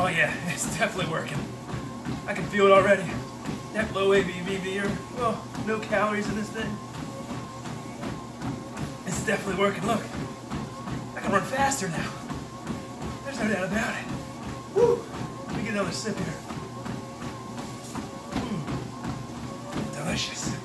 yeah, it's definitely working. I can feel it already. That low ABV beer. Oh, no calories in this thing. It's definitely working. Look, I can run faster now. There's no doubt about it. Woo! Let me get another sip here. Delicious.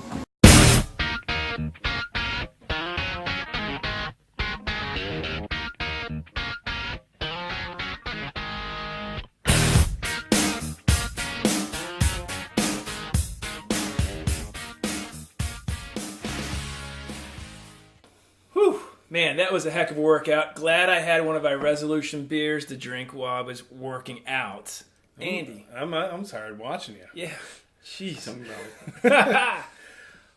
Whew, man, that was a heck of a workout. Glad I had one of my resolution beers to drink while I was working out. Andy. I'm tired watching you. Yeah. Jeez.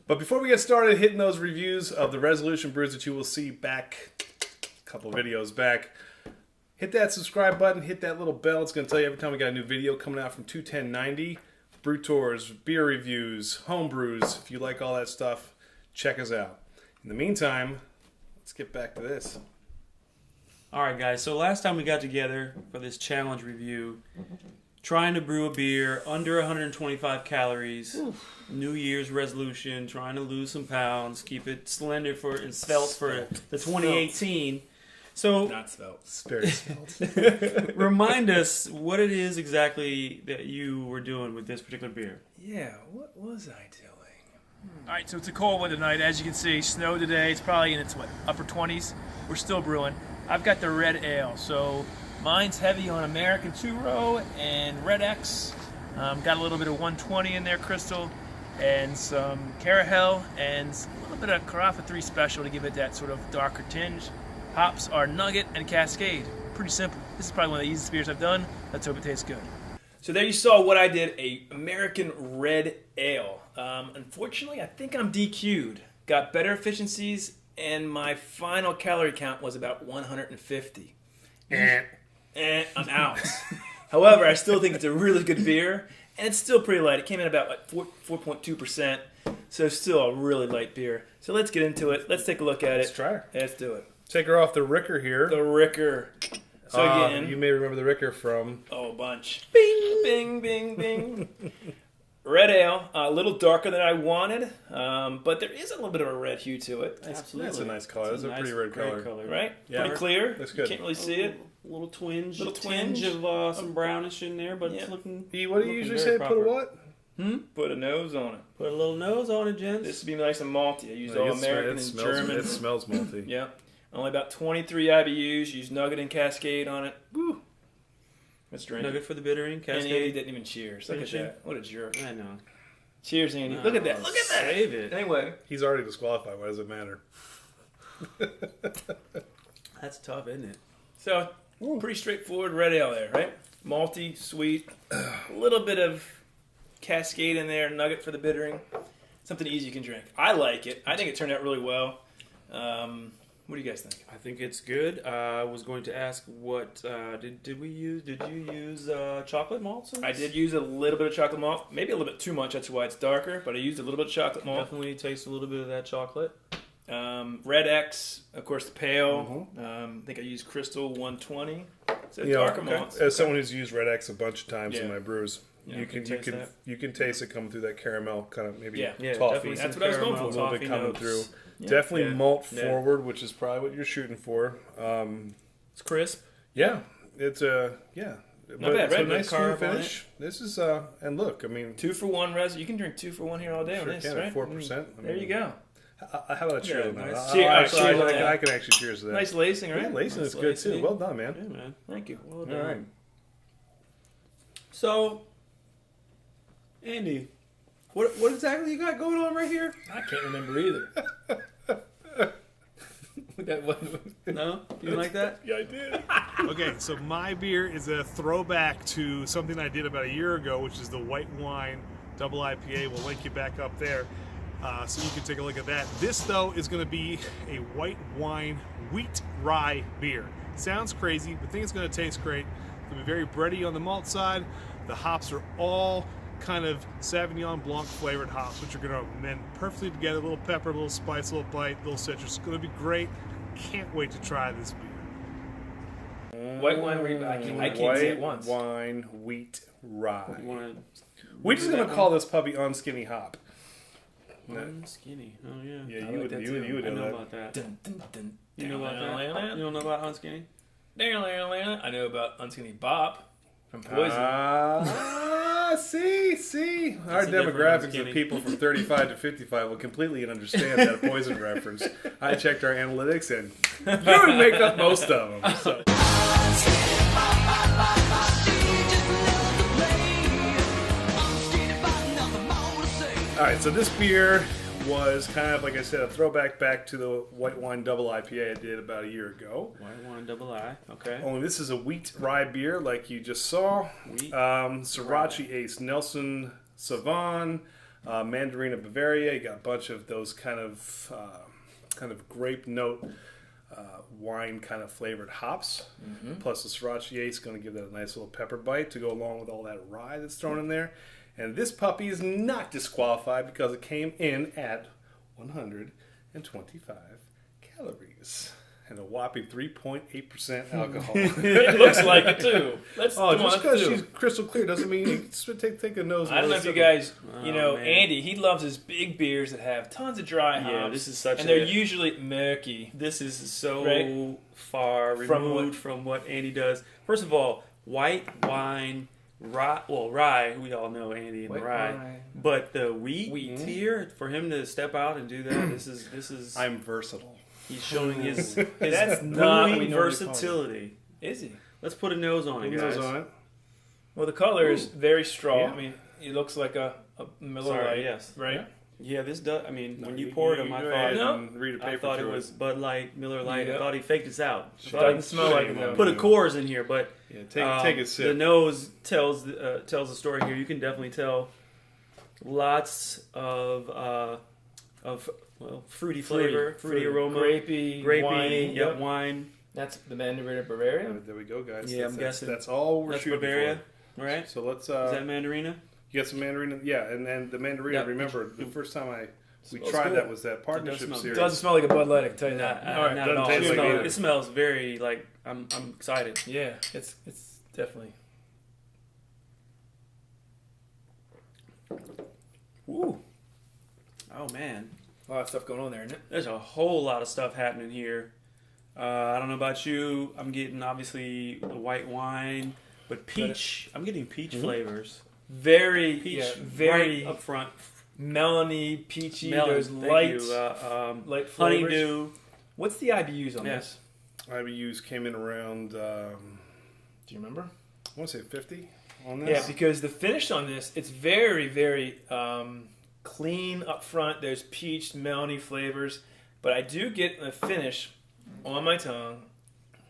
But before we get started hitting those reviews of the resolution brews that you will see back a couple videos back, hit that subscribe button, hit that little bell. It's going to tell you every time we got a new video coming out from 21090. Brew tours, beer reviews, home brews. If you like all that stuff, check us out. In the meantime, let's get back to this. Alright guys, so last time we got together for this challenge review, trying to brew a beer under 125 calories, New Year's resolution, trying to lose some pounds, keep it slender and svelte for the 2018. So, Not svelte. Very svelte. remind us what it is exactly that you were doing with this particular beer. Yeah, what was I doing? Alright, so it's a cold one tonight. As you can see, snow today. It's probably in its, upper 20s. We're still brewing. I've got the red ale, so mine's heavy on American 2-row and Red X. Got a little bit of 120 in there, Crystal, and some Carahel, and a little bit of Carafa 3 Special to give it that sort of darker tinge. Hops are Nugget and Cascade. Pretty simple. This is probably one of the easiest beers I've done. Let's hope it tastes good. So there you saw what I did, a American Red Ale. Unfortunately, I think I'm DQ'd. Got better efficiencies, and my final calorie count was about 150. I'm out. However, I still think it's a really good beer, and it's still pretty light. It came in about 4.2%, so still a really light beer. So let's get into it. Let's take a look at it. Let's try her. Let's do it. Take her off the Ricker here. The Ricker. So again, you may remember the Ricker from... Oh, a bunch. Bing, bing, bing, bing. Red ale, a little darker than I wanted, but there is a little bit of a red hue to it. Absolutely. That's a nice color. That's a pretty red color. Right? Yeah. Pretty clear. That's good. You can't really see it. A little twinge. Little tinge twinge. of some brownish in there, but Yeah. it's looking... What do you usually say? proper. Put a what? Put a nose on it. Put a little nose on it, gents. This would be nice and malty. I used all American and German. It smells malty. Yeah. Only about 23 IBUs. Used Nugget and Cascade on it. Woo. Let's drink Nugget it. for the bittering, And Cascade. Andy didn't even cheers. Look at Finishing. that. What a jerk. I know. Cheers, Andy. Look at that. Look at that. Save it. Anyway. He's already disqualified. Why does it matter? That's tough, isn't it? So, pretty straightforward red ale there, right? Malty, sweet, a little bit of Cascade in there, Nugget for the bittering. Something easy you can drink. I like it. I think it turned out really well. What do you guys think? I think it's good. I was going to ask what did we use? Did you use chocolate malts? I did use a little bit of chocolate malt. Maybe a little bit too much. That's why it's darker. But I used a little bit of chocolate malt. Definitely taste a little bit of that chocolate. Red X, of course, the pale. I think I used Crystal 120. So You know, darker malts. as someone who's used Red X a bunch of times in Yeah. my brews, Yeah, you can taste it coming through that caramel kind of maybe Yeah, toffee. definitely That's some what I was going caramel, for. A little bit toffee coming notes. through. Yeah. Definitely Yeah. malt Yeah. forward, which is probably what you're shooting for. It's crisp. Yeah, it's but bad. it's Right, a good nice carb smooth on finish. This is and look, I mean, 2 for 1 res. You can drink 2 for 1 here all day on sure this, can right? at 4%. I There mean, you go. How about a cheers Yeah, on that? nice. Cheers. I can actually cheers to that. Nice lacing, right? Yeah, lacing Nice is good lacing. too. Well done, man. Yeah, man. Thank you. Well All done. right. So, Andy, what exactly you got going on right here? I can't remember either. No, you like that? Yeah, I did. Okay, so my beer is a throwback to something I did about a year ago, which is the white wine double IPA. We'll link you back up there so you can take a look at that. This, though, is going to be a white wine wheat rye beer. Sounds crazy, but I think it's going to taste great. It's going to be very bready on the malt side. The hops are all kind of Sauvignon Blanc flavored hops, which are going to mend perfectly together. A little pepper, a little spice, a little bite, a little citrus. It's going to be great. Can't wait to try this beer. White wine, I can't say it once. White wine, wheat, rye. Wanna We're just going to call this puppy Unskinny Hop. Unskinny. Oh yeah. Yeah, I you like would that you too. would I know know that. about that. Dun, dun, dun, You know about dun, that? You don't know about Unskinny? I know about Unskinny Bop from Poison. See. Our a different demographics of Unskinny. people from 35 to 55 will completely understand that Poison reference. I checked our analytics and you would make up most of them. So. All right, so this beer was kind of, like I said, a throwback back to the white wine double IPA I did about a year ago. White wine double I. Okay. Only this is a wheat rye beer, like you just saw. Wheat Sriracha Ace, Nelson Sauvin, Mandarina Bavaria. You got a bunch of those kind of grape note wine kind of flavored hops. Plus the Sriracha Ace is going to give that a nice little pepper bite to go along with all that rye that's thrown in there. And this puppy is not disqualified because it came in at 125 calories and a whopping 3.8% alcohol. It looks like it too. Just because she's crystal clear doesn't mean you take a nose. I don't know if you guys, man. Andy, he loves his big beers that have tons of dry hops. Yeah, this is such and a- they're usually murky. This is so Right? far From removed from what Andy does. First of all, white wine, rye. We all know Andy and White rye. wine. But the wheat Wheat. here, for him to step out and do that, this is. I'm versatile. He's showing his That's not what we brewing normally call it. versatility. Is he? Let's put a nose on it, Nose guys. on it. Well, the color is very strong. Yeah. I mean, it looks like a Miller Sorry, Lite, yes. right? Yeah, this does. I mean, when you You- poured you him, I go thought ahead No. and read a paper I thought it through was Bud Light, Miller Light. Yeah. I thought he faked us out. Doesn't smell like it, though. Put a Coors in here, but Yeah, take a sip. The nose tells the story here. You can definitely tell lots of fruity flavor, fruity aroma, grapey, wine. Yep, wine. That's the Mandarina Bavaria. There we go, guys. Yeah, I'm that's, guessing that's all we're That's shooting Bavaria, for. right? So let's. Is that Mandarina? You got some mandarin. Yeah, and then the mandarin. Yeah. Remember, the first time we Smells tried good. that was that partnership smell- series. It doesn't smell like a Bud Light, I can tell you that. Not, All right. not at doesn't all. taste like either. It smells very like I'm excited. Yeah, it's definitely. Ooh. Oh man. A lot of stuff going on there, isn't it? There's a whole lot of stuff happening here. I don't know about you. I'm getting obviously the white wine, but peach. I'm getting peach flavors. Very, Peach, yeah, very right up front. melony, peachy. Melon, There's thank light, you. light flavors. Honeydew. What's the IBUs on Yes. this? IBUs came in around. Do you remember? I want to say 50 on Yeah, this. because the finish on this, it's very, very clean up front. There's peach, melony flavors, but I do get a finish on my tongue,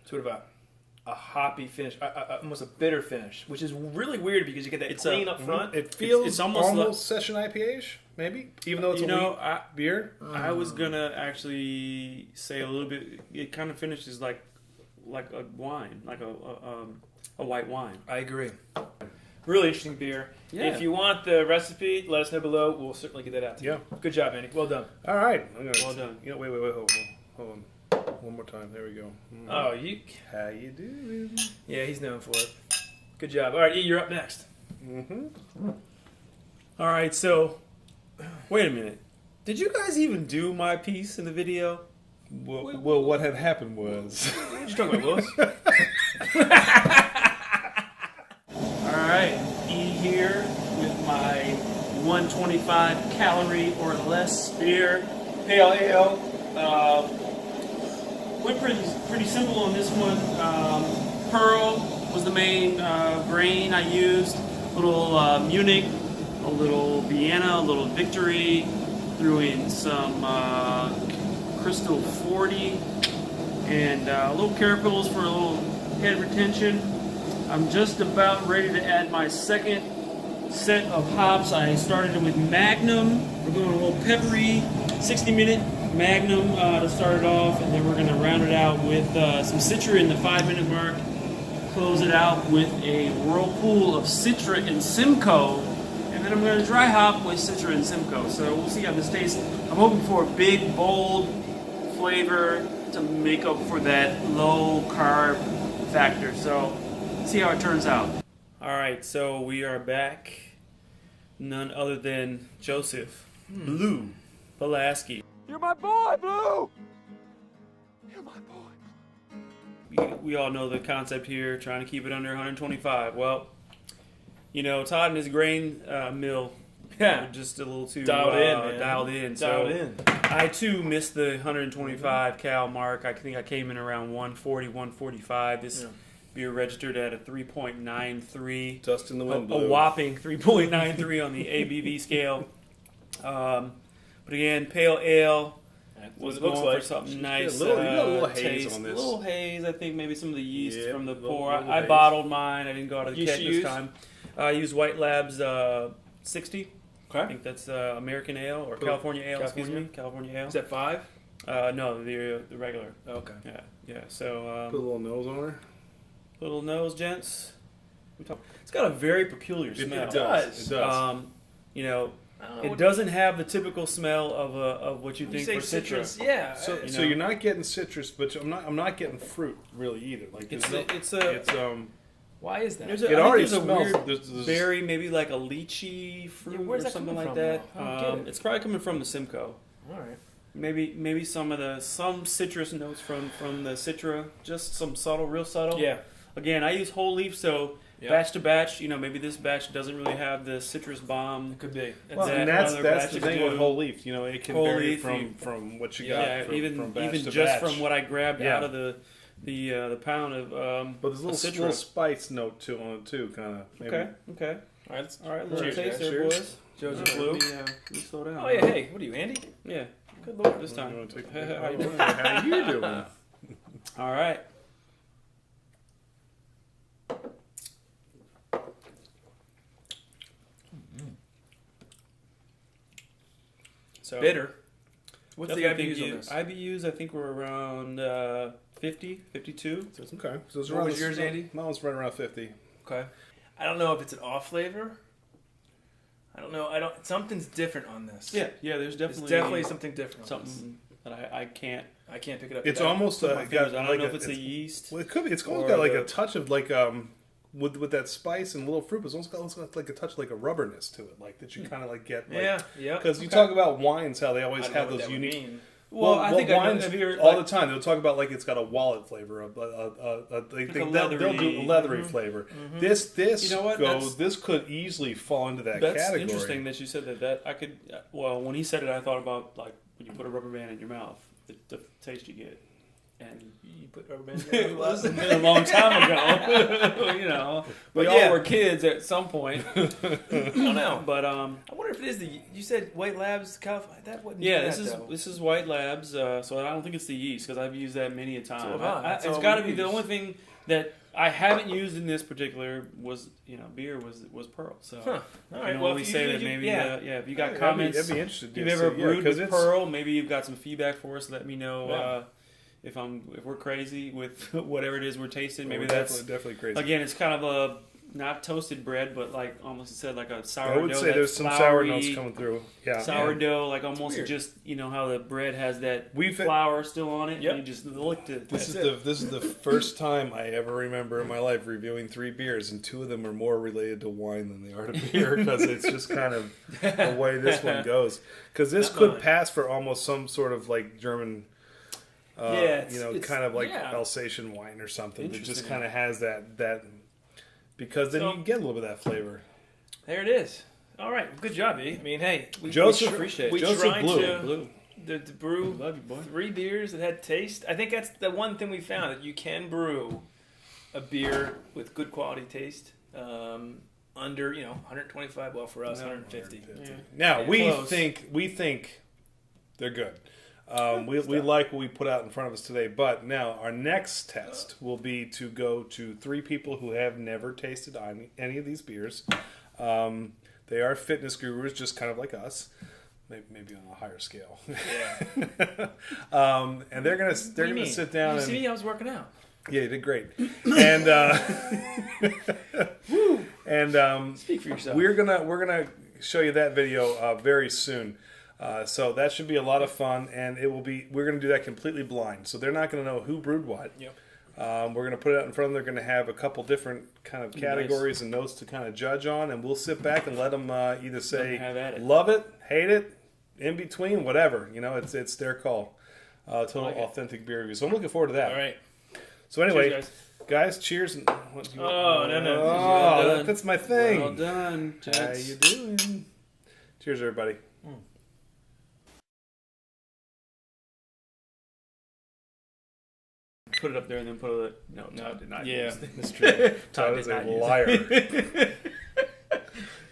sort of a hoppy finish, almost a bitter finish, which is really weird because you get that It's clean a- up front. It feels it's almost almost session IPA-ish, maybe, even though it's You a know, wheat beer. I was gonna actually say a little bit. It kind of finishes like a wine, like a white wine. I agree. Really interesting beer. Yeah. If you want the recipe, let us know below. We'll certainly get that out to you. Yeah. Good job, Andy. Well done. All right. I'm gonna, Well done. You know, wait, hold on. One more time. There we go. Oh, you. How you doing? Yeah, he's known for it. Good job. All right, E, you're up next. All right, so wait a minute. Did you guys even do my piece in the video? Well, what had happened was. What are you talking about, Willis? All right, E here with my 125 calorie or less beer, pale ale. Went pretty simple on this one. Pearl was the main grain I used. A little Munich, a little Vienna, a little Victory. Threw in some Crystal 40 and a little Carapils for a little head retention. I'm just about ready to add my second set of hops. I started with Magnum. We're going a little peppery, 60-minute Magnum to start it off, and then we're going to round it out with some Citra in the 5-minute mark. Close it out with a whirlpool of Citra and Simcoe, and then I'm going to dry hop with Citra and Simcoe. So we'll see how this tastes. I'm hoping for a big, bold flavor to make up for that low carb factor. So, see how it turns out. All right, so we are back. None other than Joseph Blue Pulaski. You're my boy, Blue. You're my boy. We all know the concept here, trying to keep it under 125. Well, you know, Todd and his grain mill were just a little too Dialed in, man. Dialed in. Dialed So in. I too missed the 125 cal mark. I think I came in around 140, 145. This beer registered at a 3.93. Dust in the wind, A whopping 3.93 on the ABV scale. But again, pale ale. Was going for something nice. You got a little haze taste. on this. A little haze. I think maybe some of the yeast from the little pour. I haze. bottled mine. I didn't go out of the Yeast keg you this use? time. I used White Labs 60. I Okay. think that's American ale or California ale. Excuse me, California ale. Is that 5? No, the regular. Okay. Yeah. So Put a little nose on her. little nose, gents. It's got a very peculiar smell. It does. It does. You know. I don't know It what- doesn't have the typical smell of what you You think say for citrus. Citra. Yeah. So, you so know. you're not getting citrus, but I'm not getting fruit really either. Like It's there's why is that? There's it I think already there's a smells. weird There's berry, maybe like a lychee fruit where's or that something coming like from, that. though? I don't get it. It's probably coming from the Simcoe. All right. Maybe some citrus notes from the Citra, just some subtle, real subtle. Yeah. Again, I use whole leaf, so Yep. batch to batch. You know, maybe this batch doesn't really have the citrus bomb. It could be. well, that and that's other the batches thing do. with whole leaf. You know, it can Whole vary leaf, from what you Yeah, got. From, even from batch to just batch. from what I grabbed Yeah. out of the pound of But there's a Citra. little spice note to on it too, kind of. Okay. All right. All right. Little Cheers, taste guys. there, Cheers. boys. Joseph Let Blue. me slow down. Oh yeah. Hey, what are you, Andy? Yeah. Good lord. This time. You wanna take- How you doing? How you doing? All right. So Bitter. What's the definitely IBUs think on this? IBUs, I think we're around 50, 52. Okay. So it's What around was yours, Andy? Mine was right around 50. Okay. I don't know if it's an off flavor. I don't know. Something's different on this. Yeah, there's There's definitely, definitely something different. On something that I can't this. I can't pick it up. It's yet. almost put my fingers. got I don't like know a, if it's the yeast. Well, it could be. It's almost or got like the- a touch of like with that spice and little fruit. But it's almost got like a touch of like a rubberness to it, like that you kind of like get. Like, Yeah. Yeah. Because you talk about wines, how they always I don't know have what those that would unique. mean. Well, I think wines I hear all like, the time. They'll talk about like it's got a wallet flavor, they'll do a leathery flavor. This You know what? this could easily fall into that That's category. interesting that you said that. That I could. Well, when he said it, I thought about like when you put a rubber band in your mouth, the taste you get, and You put rubber bands it in was a long time ago. You know, we But all yeah. were kids at some point. I don't know. But I wonder if it is you said White Labs, California. That wasn't. yeah, bad, this is though. this is White Labs. So I don't think it's the yeast because I've used that many a time. So have I. That's It's all got to we be the use. only thing that I haven't used in this particular was beer was Pearl. So Huh. All you right. know, Well, when we if you- say that you- maybe yeah. if you got I'd comments. be interested. If to you've ever see, brewed 'cause with it's- Pearl, maybe you've got some feedback for us. Let me know Yeah. if we're crazy with whatever it is we're tasting. Maybe we're that's definitely crazy. again, it's kind of a not toasted bread, but like almost said like a sourdough. I would say there's some sour notes coming through. Yeah, Sourdough, like almost weird. just how the bread has that We've- flour still on it. Yep. And you just licked it. This is the first time I ever remember in my life reviewing 3 beers, and 2 of them are more related to wine than they are to beer because it's just kind of the way this one goes. Because this Not could mine. pass for almost some sort of like German, it's kind of like yeah. Alsatian wine or something that just Interesting. kind of has that. Because then So- you can get a little bit of that flavor. There it is. All right. Good job, E. I mean, hey, Joseph- appreciate it. we Joseph tried Blue. to Blue. to brew Love you, boy. 3 beers that had taste. I think that's the one thing we found, that you can brew a beer with good quality taste under 125. Well, for us, 150. Yeah. Now Yeah. we Close. think they're good. We like what we put out in front of us today, but now our next test will be to go to 3 people who have never tasted any of these beers. They are fitness gurus, just kind of like us, maybe on a higher scale. Yeah. And they're gonna What do you mean? sit down You and see, I was working out. yeah, you did great. And Speak for yourself. we're gonna show you that video very soon. So that should be a lot of fun, and we're gonna do that completely blind. So they're not gonna know who brewed what. Yep. We're going to put it out in front of them. They're going to have a couple different kind of categories and notes to kind of judge on, and we'll sit back and let them either say love it, hate it, in between, whatever. You know, it's their call. Total authentic beer review. So I'm looking forward to that. All right. So anyway, Cheers, guys, cheers. No. Oh, that's my thing. Well done, gents. How you doing? Cheers, everybody. Put it up there and then put it. No, Todd did not. Yeah, That's true. Todd is a liar.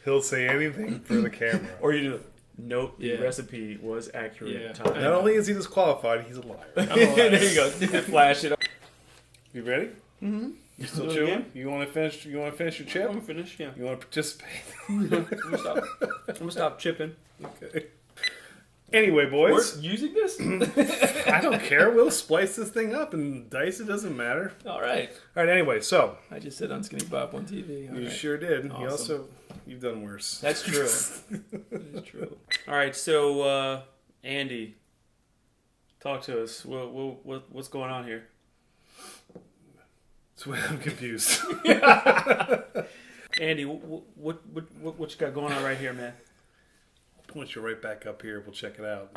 He'll say anything for the camera. Or you do. Nope, the Yeah. recipe was accurate. Yeah. Todd. Not only is he disqualified, he's a liar. There you go. Flash it up. You ready? Mm-hmm. You still Do it chewing? again? You want to finish? You want to finish your chip? I'm finished. Yeah. You want to participate? I'm gonna stop chipping. Okay. Anyway, boys, We're using this. I don't care. We'll splice this thing up and dice it. Doesn't matter. All right. All right. Anyway, so I just said Unskinny Hop on TV. All you right. sure did. Awesome. You've done worse. That's true. That's true. All right. So Andy, talk to us. What's going on here? So I'm confused. Andy, what you got going on right here, man? Once you're right back up here, we'll check it out.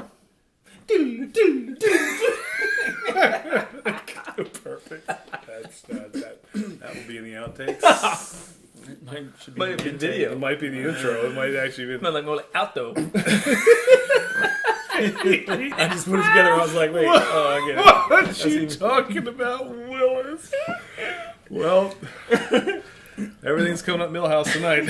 Perfect. That will be in the outtakes. Mine should be Might have been video. It might be the intro. It might actually be. Smell like more like out though. I just put it together. I was like, wait. Oh, I get it. What are you talking about, Willis? Well, everything's coming up Millhouse tonight.